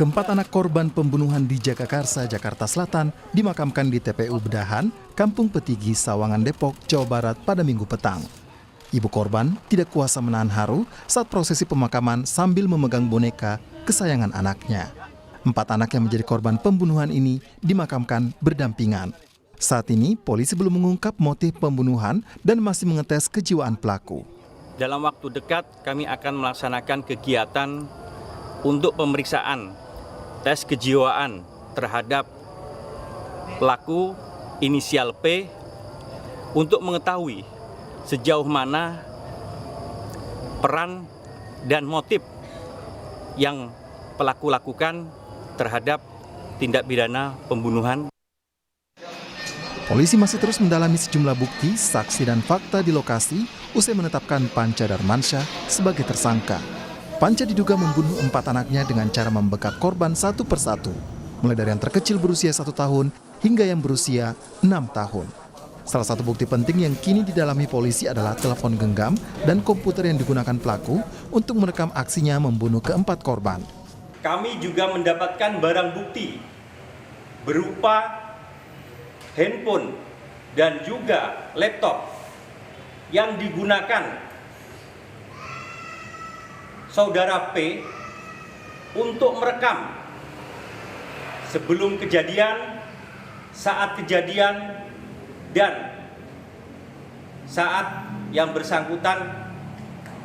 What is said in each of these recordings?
Keempat anak korban pembunuhan di Jagakarsa, Jakarta Selatan dimakamkan di TPU Bedahan, Kampung Petigi, Sawangan, Depok, Jawa Barat pada Minggu petang. Ibu korban tidak kuasa menahan haru saat prosesi pemakaman sambil memegang boneka kesayangan anaknya. Empat anak yang menjadi korban pembunuhan ini dimakamkan berdampingan. Saat ini, polisi belum mengungkap motif pembunuhan dan masih mengetes kejiwaan pelaku. Dalam waktu dekat, kami akan melaksanakan kegiatan untuk pemeriksaan tes kejiwaan terhadap pelaku inisial P untuk mengetahui sejauh mana peran dan motif yang pelaku lakukan terhadap tindak pidana pembunuhan. Polisi masih terus mendalami sejumlah bukti, saksi dan fakta di lokasi usai menetapkan Panca Darmansyah sebagai tersangka. Panca diduga membunuh empat anaknya dengan cara membekap korban satu persatu, mulai dari yang terkecil berusia 1 tahun hingga yang berusia 6 tahun. Salah satu bukti penting yang kini didalami polisi adalah telepon genggam dan komputer yang digunakan pelaku untuk merekam aksinya membunuh keempat korban. Kami juga mendapatkan barang bukti berupa handphone dan juga laptop yang digunakan saudara P untuk merekam sebelum kejadian, saat kejadian, dan saat yang bersangkutan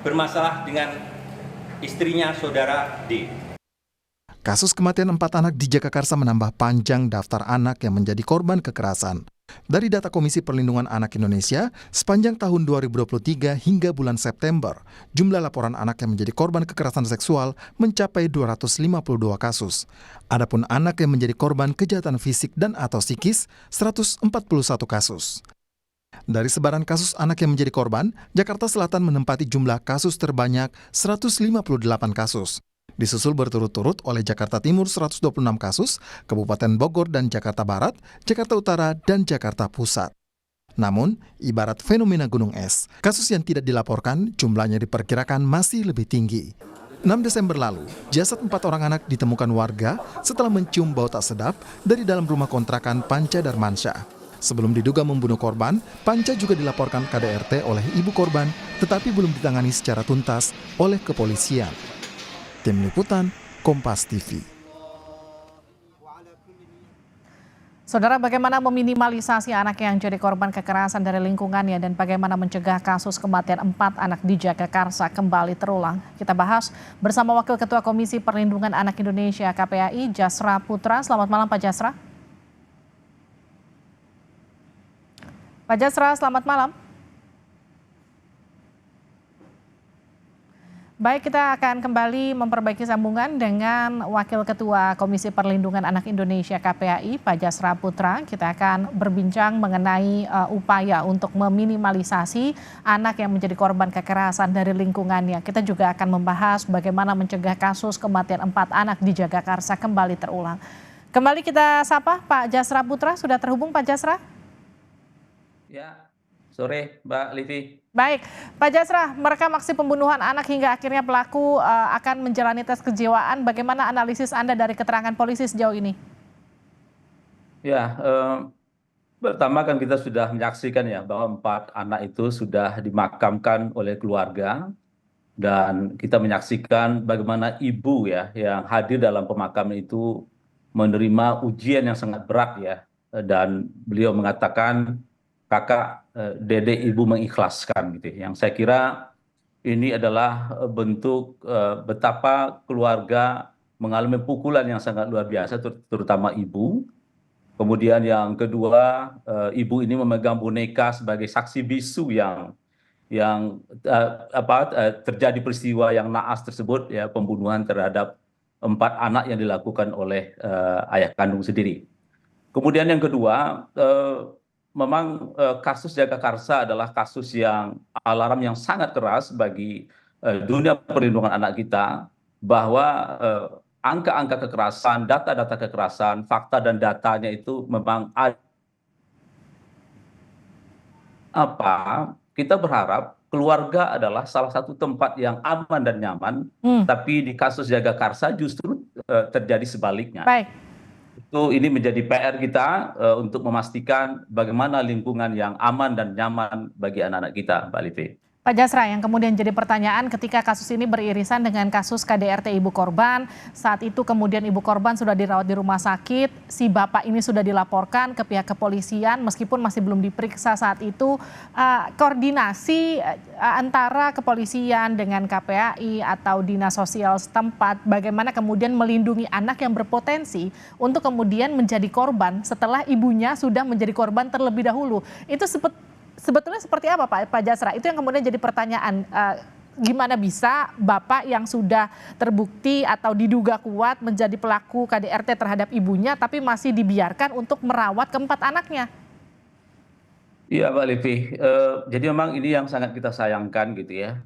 bermasalah dengan istrinya saudara D. Kasus kematian 4 anak di Jagakarsa menambah panjang daftar anak yang menjadi korban kekerasan. Dari data Komisi Perlindungan Anak Indonesia, sepanjang tahun 2023 hingga bulan September, jumlah laporan anak yang menjadi korban kekerasan seksual mencapai 252 kasus. Adapun anak yang menjadi korban kejahatan fisik dan atau psikis, 141 kasus. Dari sebaran kasus anak yang menjadi korban, Jakarta Selatan menempati jumlah kasus terbanyak 158 kasus. Disusul berturut-turut oleh Jakarta Timur 126 kasus, Kabupaten Bogor dan Jakarta Barat, Jakarta Utara, dan Jakarta Pusat. Namun, ibarat fenomena gunung es, kasus yang tidak dilaporkan jumlahnya diperkirakan masih lebih tinggi. 6 Desember lalu, jasad 4 orang anak ditemukan warga setelah mencium bau tak sedap dari dalam rumah kontrakan Panca Darmansyah. Sebelum diduga membunuh korban, Panca juga dilaporkan KDRT oleh ibu korban, tetapi belum ditangani secara tuntas oleh kepolisian. Tim Liputan, Kompas TV. Saudara, bagaimana meminimalisasi anak yang jadi korban kekerasan dari lingkungannya dan bagaimana mencegah kasus kematian 4 anak di Jagakarsa kembali terulang? Kita bahas bersama Wakil Ketua Komisi Perlindungan Anak Indonesia KPAI, Jasra Putra. Selamat malam Pak Jasra. Pak Jasra, selamat malam. Baik, kita akan kembali memperbaiki sambungan dengan Wakil Ketua Komisi Perlindungan Anak Indonesia KPAI, Pak Jasra Putra. Kita akan berbincang mengenai upaya untuk meminimalisasi anak yang menjadi korban kekerasan dari lingkungannya. Kita juga akan membahas bagaimana mencegah kasus kematian 4 anak di Jagakarsa kembali terulang. Kembali kita sapa Pak Jasra Putra, sudah terhubung Pak Jasra? Ya, sore Mbak Livi. Baik, Pak Jasra, merekam aksi pembunuhan anak hingga akhirnya pelaku akan menjalani tes kejiwaan. Bagaimana analisis Anda dari keterangan polisi sejauh ini? Ya, pertama kan kita sudah menyaksikan ya bahwa 4 anak itu sudah dimakamkan oleh keluarga dan kita menyaksikan bagaimana ibu ya yang hadir dalam pemakaman itu menerima ujian yang sangat berat ya, dan beliau mengatakan kakak, dede ibu mengikhlaskan gitu. Yang saya kira ini adalah bentuk betapa keluarga mengalami pukulan yang sangat luar biasa, terutama ibu. Kemudian yang kedua, ibu ini memegang boneka sebagai saksi bisu yang terjadi peristiwa yang naas tersebut ya, pembunuhan terhadap 4 anak yang dilakukan oleh ayah kandung sendiri. Kemudian yang kedua, memang kasus Jagakarsa adalah kasus yang alarm yang sangat keras bagi dunia perlindungan anak kita, bahwa angka-angka kekerasan, data-data kekerasan, fakta dan datanya itu memang ada. Kita berharap keluarga adalah salah satu tempat yang aman dan nyaman, tapi di kasus Jagakarsa justru terjadi sebaliknya. Baik. Ini menjadi PR kita untuk memastikan bagaimana lingkungan yang aman dan nyaman bagi anak-anak kita, Mbak Livi. Pak Jasra, yang kemudian jadi pertanyaan ketika kasus ini beririsan dengan kasus KDRT ibu korban, saat itu kemudian ibu korban sudah dirawat di rumah sakit, si bapak ini sudah dilaporkan ke pihak kepolisian meskipun masih belum diperiksa saat itu, koordinasi antara kepolisian dengan KPAI atau dinas sosial setempat, bagaimana kemudian melindungi anak yang berpotensi untuk kemudian menjadi korban setelah ibunya sudah menjadi korban terlebih dahulu. Itu sebetulnya seperti apa Pak Jasra? Itu yang kemudian jadi pertanyaan, gimana bisa bapak yang sudah terbukti atau diduga kuat menjadi pelaku KDRT terhadap ibunya tapi masih dibiarkan untuk merawat keempat anaknya? Iya Mbak Livi, jadi memang ini yang sangat kita sayangkan gitu ya.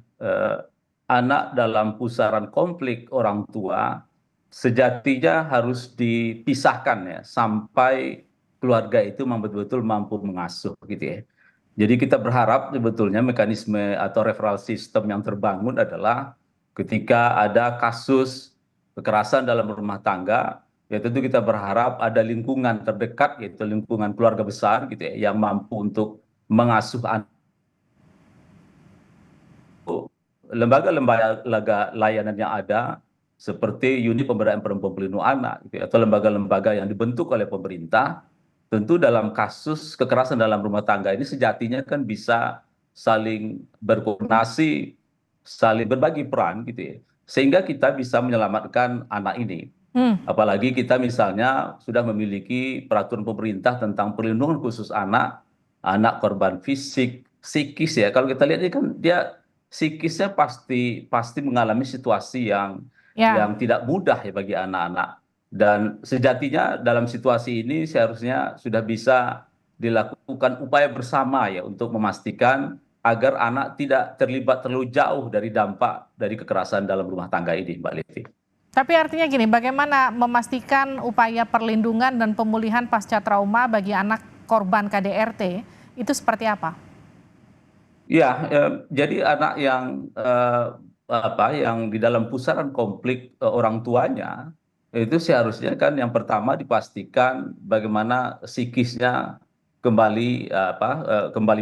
Anak dalam pusaran konflik orang tua sejatinya harus dipisahkan ya sampai keluarga itu betul-betul mampu mengasuh gitu ya. Jadi kita berharap sebetulnya mekanisme atau referral system yang terbangun adalah ketika ada kasus kekerasan dalam rumah tangga, ya tentu kita berharap ada lingkungan terdekat, yaitu lingkungan keluarga besar gitu ya, yang mampu untuk mengasuh anak. Lembaga-lembaga layanan yang ada seperti unit pemberdayaan perempuan pelindung anak gitu ya, atau lembaga-lembaga yang dibentuk oleh pemerintah. Tentu dalam kasus kekerasan dalam rumah tangga ini sejatinya kan bisa saling berkoordinasi, saling berbagi peran gitu ya. Sehingga kita bisa menyelamatkan anak ini. Apalagi kita misalnya sudah memiliki peraturan pemerintah tentang perlindungan khusus anak korban fisik, psikis ya. Kalau kita lihat ini kan dia psikisnya pasti mengalami situasi yang tidak mudah ya bagi anak-anak. Dan sejatinya dalam situasi ini seharusnya sudah bisa dilakukan upaya bersama ya untuk memastikan agar anak tidak terlibat terlalu jauh dari dampak dari kekerasan dalam rumah tangga ini, Mbak Livi. Tapi artinya gini, bagaimana memastikan upaya perlindungan dan pemulihan pasca trauma bagi anak korban KDRT itu seperti apa? Ya, jadi anak yang yang di dalam pusaran konflik orang tuanya itu seharusnya kan yang pertama dipastikan bagaimana psikisnya kembali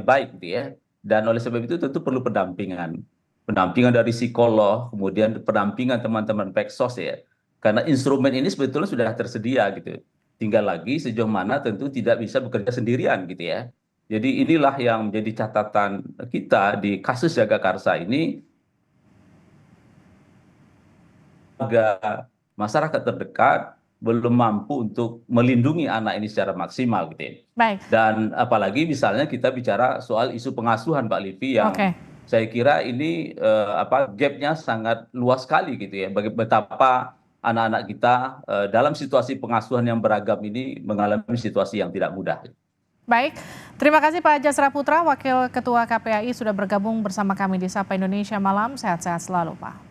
baik gitu ya. Dan oleh sebab itu tentu perlu pendampingan dari psikolog, kemudian pendampingan teman-teman Peksos ya. Karena instrumen ini sebetulnya sudah tersedia gitu. Tinggal lagi sejauh mana tentu tidak bisa bekerja sendirian gitu ya. Jadi inilah yang menjadi catatan kita di kasus Jagakarsa ini. Masyarakat terdekat belum mampu untuk melindungi anak ini secara maksimal gitu ya. Baik. Dan apalagi misalnya kita bicara soal isu pengasuhan Pak Livi yang saya kira ini gapnya sangat luas sekali gitu ya. Betapa anak-anak kita dalam situasi pengasuhan yang beragam ini mengalami situasi yang tidak mudah. Baik, terima kasih Pak Jasra Putra, Wakil Ketua KPAI sudah bergabung bersama kami di Sapa Indonesia Malam. Sehat-sehat selalu Pak.